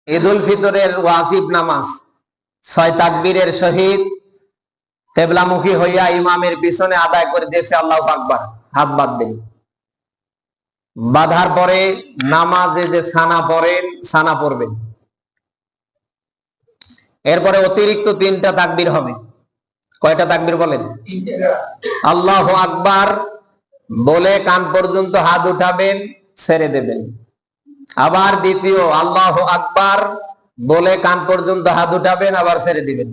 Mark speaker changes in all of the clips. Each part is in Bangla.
Speaker 1: ঈদুল ফিতরের ওয়াজিব নামাজ 6 তাকবীরের সহিত কিবলামুখী হইয়া ইমামের পিছনে আদায় করে দিয়েছে আল্লাহু আকবার, হাত বাঁধবেন। বাঁধার পরে নামাজে যে সানা পড়েন, সানা পড়বেন। এরপরে অতিরিক্ত 3টা তাকবীর হবে। কয়টা তাকবীর বলেন? আল্লাহু আকবার বলে কান পর্যন্ত হাত উঠাবেন, ছেড়ে দেবেন। আবার দ্বিতীয় আল্লাহু আকবার বলে কান পর্যন্ত হাত উঠাবেন, আবার ছেড়ে দিবেন।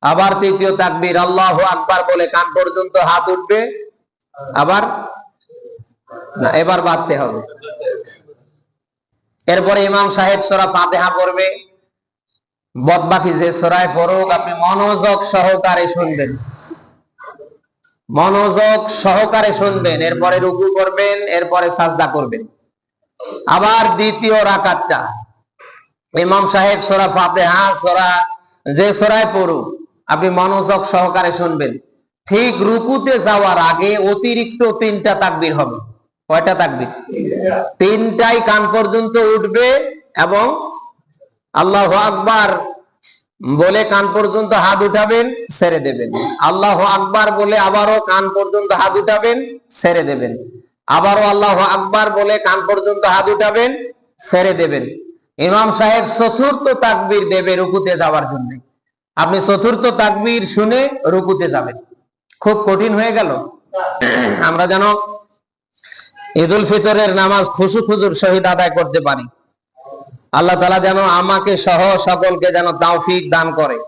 Speaker 1: আবার তৃতীয় তাকবীর আল্লাহু আকবার বলে কান পর্যন্ত হাত উঠবে, আবার না, এবার বাঁধতে হবে। এরপরে ইমাম সাহেব সূরা ফাতিহা পড়বে। বাকি যে সূরায় পড়ুক আপনি মনোযোগ সহকারে শুনবেন, মনোযোগ সহকারে শুনবেন। এরপরে রুকু করবেন, এরপরে সাজদা করবেন। আবার দ্বিতীয় রাকাতটা ইমাম সাহেব সূরা ফাতিহা যে সূরায় পড়ুক আপনি মনোযোগ সহকারে শুনবেন। ঠিক রুকুতে যাওয়ার আগে অতিরিক্ত 3টা তাকবীর হবে। কয়টা তাকবীর? 3টাই কান পর্যন্ত উঠবে এবং আল্লাহু আকবার বলে কান পর্যন্ত হাত উঠাবেন, ছেড়ে দেবেন। আল্লাহু আকবার বলে আবারও কান পর্যন্ত হাত উঠাবেন, ছেড়ে দেবেন। আবারও আল্লাহু আকবার বলে কান পর্যন্ত হাত উঠাবেন, ছেড়ে দেবেন। ইমাম সাহেব চতুর্থ তাকবীর দেবে রুকুতে যাওয়ার জন্য। আপনি চতুর্থ তাকবীর শুনে রুকুতে যাবেন। খুব কঠিন হয়ে গেল। আমরা যেন ঈদুল ফিতরের নামাজ খুশু খুজুর সহিত আদায় করতে পারি। আল্লাহ তাআলা যেন আমাকে সহ সকলকে যেন তৌফিক দান করে।